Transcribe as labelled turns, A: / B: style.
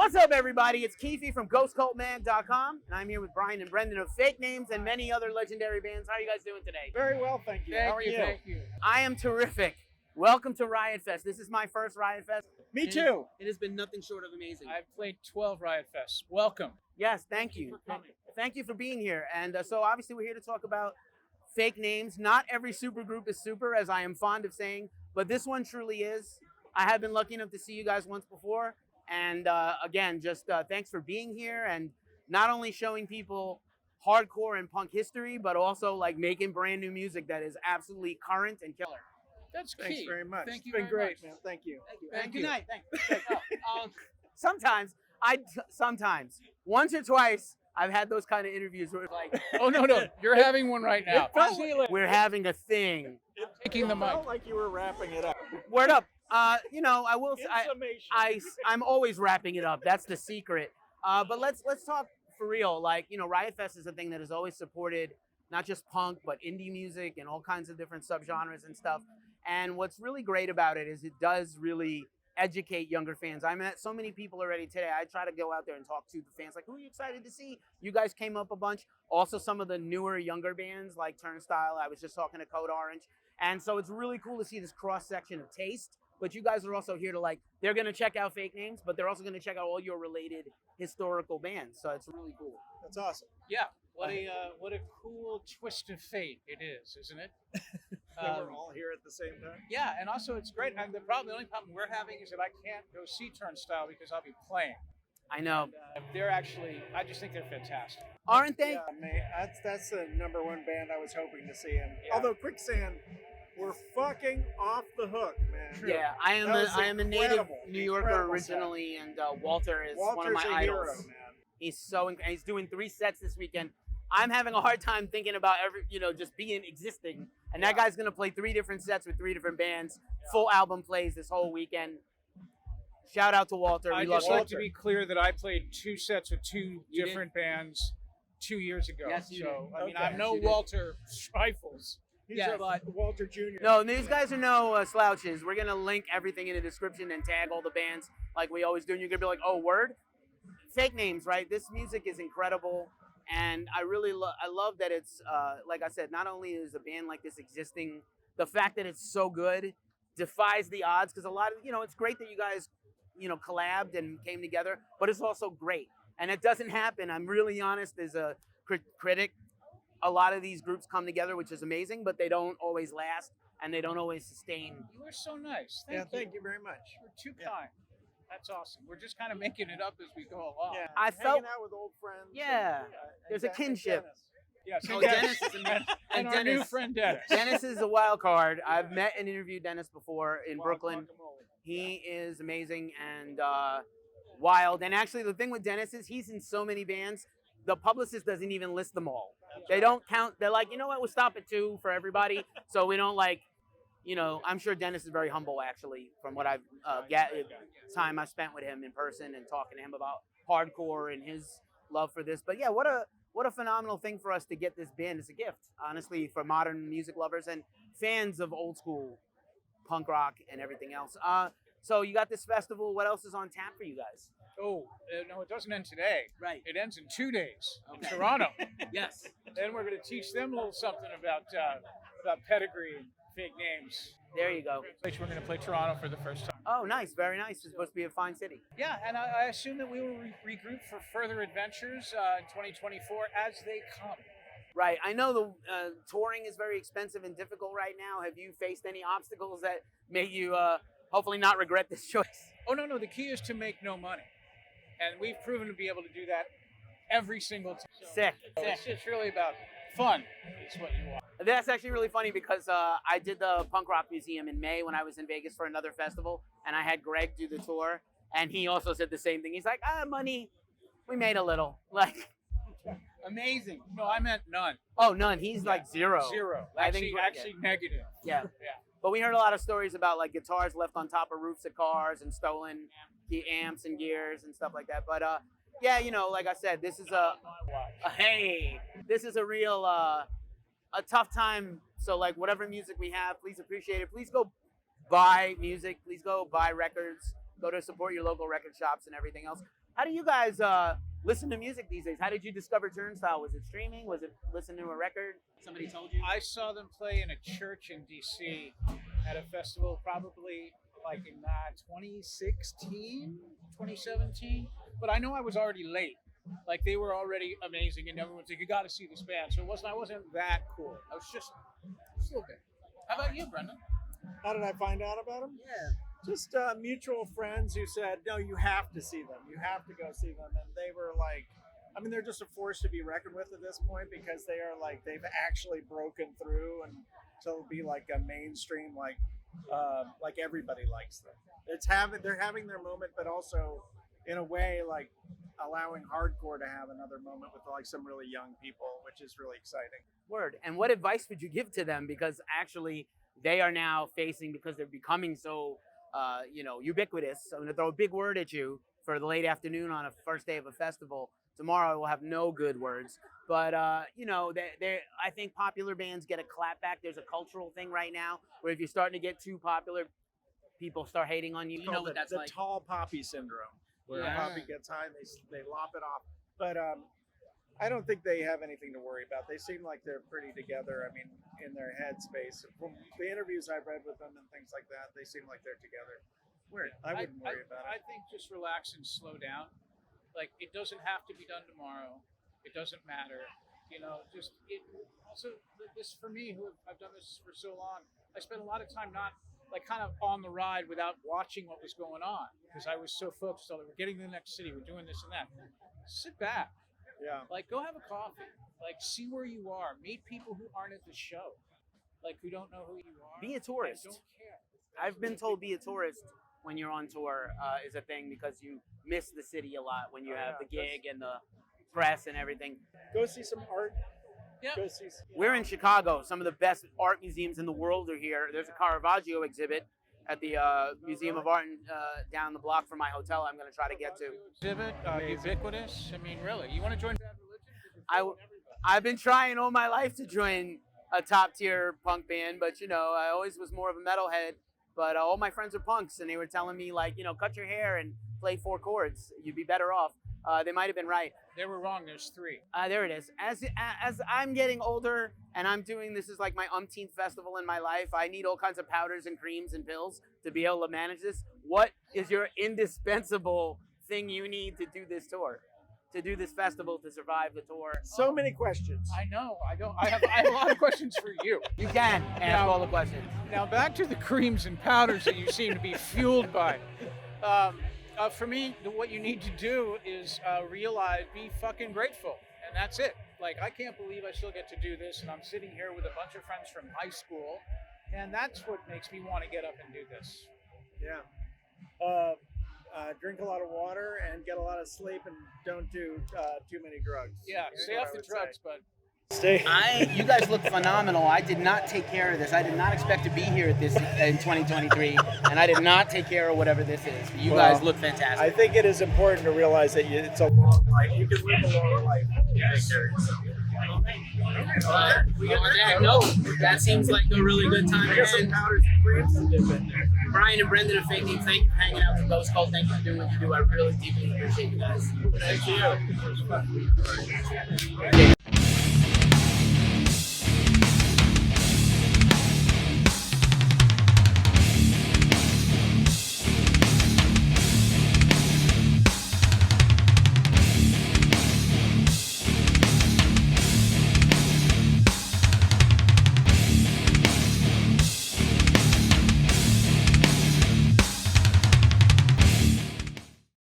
A: What's up, everybody? It's Keefy from GhostCultMag.com, and I'm here with Brian and Brendan of Fake Names and many other legendary bands. How are you guys doing today?
B: Very well, thank you. How are you?
C: Thank you.
A: I am terrific. Welcome to Riot Fest. This is my first Riot Fest.
B: Me too.
A: It has been nothing short of amazing.
C: I've played 12 Riot Fests. Welcome.
A: Yes, thank you. Thank you for being here. And so obviously we're here to talk about fake names. Not every supergroup is super, as I am fond of saying, but this one truly is. I have been lucky enough to see you guys once before. And again, just thanks for being here and not only showing people hardcore and punk history, but also like making brand new music that is absolutely current and killer.
C: That's key.
B: Thanks very much.
C: Thank you.
B: It's been
C: very
B: great,
C: much.
B: man. Thank you.
A: Thank you.
C: Thank
A: And
C: you.
A: good night. Thanks.
C: Oh,
A: Sometimes, once or twice, I've had those kind of interviews where it's like,
C: oh, no. You're having one right now.
B: It felt like-
A: we're having a thing.
C: Taking the
B: It
C: mic.
B: felt like you were wrapping it up.
A: Word up. You know, I will.
B: In summation.
A: I'm always wrapping it up. That's the secret. But let's talk for real. Like, you know, Riot Fest is a thing that has always supported not just punk, but indie music and all kinds of different subgenres and stuff. And what's really great about it is it does really educate younger fans. I met so many people already today. I try to go out there and talk to the fans, like, who are you excited to see? You guys came up a bunch. Also, some of the newer, younger bands like Turnstile. I was just talking to Code Orange. And so it's really cool to see this cross-section of taste. But you guys are also here to, like, they're going to check out Fake Names, but they're also going to check out all your related historical bands. So it's really cool.
B: That's awesome.
C: Yeah. What a cool twist of fate it is, isn't it?
B: That we're all here at the same time.
C: Yeah, and also it's great. And the only problem we're having is that I can't go see Turnstile because I'll be playing.
A: I know.
C: They're actually, I just think they're fantastic.
A: Aren't they?
B: Yeah, man, that's the number one band I was hoping to see. And
C: Yeah.
B: although Quicksand were fucking off the hook, man.
A: Yeah, I am
B: That was
A: I am a native
B: incredible,
A: New Yorker
B: incredible set.
A: originally, and Walter is one of
B: Walter's
A: my
B: a
A: idols.
B: hero, man.
A: He's doing 3 sets this weekend. I'm having a hard time thinking about just existing. And that guy's gonna play 3 different sets with 3 different bands, full album plays this whole weekend. Shout out to Walter.
C: I
A: We love
C: just like
A: Walter.
C: to be clear that I played 2 sets with 2
A: You
C: different bands 2 years ago.
A: Yes, you
C: so,
A: did.
C: I mean,
B: Okay.
C: I'm no
A: Yes, you did.
C: Walter Schreifels.
B: He's
A: Yeah,
B: a
A: but-
B: Walter Jr.
A: No, these guys are no slouches. We're gonna link everything in the description and tag all the bands like we always do. And you're gonna be like, oh, word? Fake Names, right? This music is incredible, and I really I love that it's like I said. Not only is a band like this existing, the fact that it's so good defies the odds. Because a lot of it's great that you guys collabed and came together, but it's also great, and it doesn't happen. I'm really honest as a critic. A lot of these groups come together, which is amazing, but they don't always last and they don't always sustain.
C: You were so nice.
B: Thank you very much.
C: You're too
B: Yeah.
C: kind. That's awesome. We're just kind of making it up as we go along.
B: Yeah,
A: I
B: hanging
A: felt-
B: out with old friends.
A: Yeah, there's a
B: and
A: kinship.
B: Dennis.
C: Yes.
A: Oh,
C: Dennis.
A: Dennis is amazing.
C: And our new friend Dennis.
A: Dennis is a wild card. I've met and interviewed Dennis before in
B: Wild
A: Brooklyn.
B: guacamole.
A: He is amazing and wild. And actually, the thing with Dennis is he's in so many bands. The publicist doesn't even list them all. They don't count. They're like, you know what? We'll stop at 2 for everybody. So we don't I'm sure Dennis is very humble, actually, from what I've time I spent with him in person and talking to him about hardcore and his love for this. But yeah, what a phenomenal thing for us to get this band. It's a gift, honestly, for modern music lovers and fans of old school punk rock and everything else. So you got this festival. What else is on tap for you guys?
C: Oh, no, it doesn't end today.
A: Right.
C: It ends in 2 days in
A: Okay.
C: Toronto.
A: Yes.
C: Then we're going to teach them a little something about pedigree and fake names.
A: There you go.
C: We're going to play Toronto for the first time.
A: Oh, nice. Very nice. It's supposed to be a fine city.
C: Yeah, and I assume that we will regroup for further adventures in 2024 as they come.
A: Right. I know the touring is very expensive and difficult right now. Have you faced any obstacles that make you hopefully not regret this choice?
C: Oh, no. The key is to make no money. And we've proven to be able to do that every single time.
A: Sick.
C: So it's really about fun is what you want.
A: That's actually really funny because I did the Punk Rock Museum in May when I was in Vegas for another festival, and I had Greg do the tour, and he also said the same thing. He's like, money, we made a little. Like, amazing.
C: No, I meant none.
A: Oh, none. He's like zero.
C: Zero.
A: I think
C: Actually negative.
A: Yeah.
C: Yeah.
A: But we heard a lot of stories about like guitars left on top of roofs of cars and stolen amps and gears and stuff like that. But yeah, like I said, this is this is a real a tough time. So like whatever music we have, please appreciate it. Please go buy music. Please go buy records. Go to support your local record shops and everything else. How do you guys listen to music these days? How did you discover Turnstile? Was it streaming? Was it listening to a record? Somebody told you?
C: I saw them play in a church in DC at a festival probably like in 2016, 2017. But I know I was already late. Like they were already amazing, and everyone's like, "You got to see this band." So I wasn't that cool. I was just a little bit. How about you, Brendan?
B: How did I find out about them?
A: Yeah.
B: Just mutual friends who said, no, you have to see them. You have to go see them. And they were like, I mean, they're just a force to be reckoned with at this point because they are like, they've actually broken through and to be like a mainstream, like everybody likes them. They're having their moment, but also in a way, like allowing hardcore to have another moment with like some really young people, which is really exciting.
A: Word. And what advice would you give to them? Because actually they are now facing, because they're becoming so ubiquitous. I'm going to throw a big word at you for the late afternoon on a first day of a festival. Tomorrow I will have no good words. But, I think popular bands get a clap back. There's a cultural thing right now where if you're starting to get too popular, people start hating on you. You know what that's
B: the
A: like.
B: tall poppy syndrome, where a poppy gets high and they lop it off. But I don't think they have anything to worry about. They seem like they're pretty together. I mean, in their headspace. From the interviews I've read with them and things like that, they seem like they're together. Weird. I wouldn't worry about it.
C: I think just relax and slow down. Like it doesn't have to be done tomorrow. It doesn't matter. Also this for me, who I've done this for so long, I spent a lot of time not like kind of on the ride without watching what was going on because I was so focused on we're getting to the next city, we're doing this and that. Sit back.
B: Yeah.
C: Like, go have a coffee. Like, see where you are. Meet people who aren't at the show. Like, who don't know who you are.
A: Be a tourist.
C: Don't care.
A: I've been told be a tourist when you're on tour is a thing because you miss the city a lot when you have the gig and the press and everything.
B: Go see some art.
C: Yeah.
B: Go see.
A: We're in Chicago. Some of the best art museums in the world are here. There's a Caravaggio exhibit at the Museum of Art down the block from my hotel. I'm going to try to get to.
C: Exhibit, ubiquitous. I mean, really, you want to join Bad Religion?
A: I've been trying all my life to join a top tier punk band, but I always was more of a metalhead. But all my friends are punks, and they were telling me like, cut your hair and play 4 chords. You'd be better off. They might have been right.
C: They were wrong. There's 3.
A: There it is. As I'm getting older and I'm doing this is like my umpteenth festival in my life, I need all kinds of powders and creams and pills to be able to manage this. What is your indispensable thing you need to do this tour, to do this festival, to survive the tour?
B: So many questions.
C: I know. I have a lot of questions for you.
A: You can ask all the questions.
C: Now back to the creams and powders that you seem to be fueled by. For me, what you need to do is be fucking grateful. And that's it. Like, I can't believe I still get to do this, and I'm sitting here with a bunch of friends from high school, and that's what makes me want to get up and do this.
B: Yeah. Drink a lot of water and get a lot of sleep, and don't do too many drugs.
C: Yeah, stay off the drugs, but...
A: You guys look phenomenal. I did not take care of this. I did not expect to be here at this in 2023, and I did not take care of whatever this is. You guys look fantastic.
B: I think it is important to realize that it's a long life. You can live a long life and take care of yourself.
A: That seems like a really good time to end. Brian and Brendan of Fake Names, thank you for hanging out with Ghost Cult. Thank you for doing what you do. I really deeply appreciate you guys.
B: Thank you.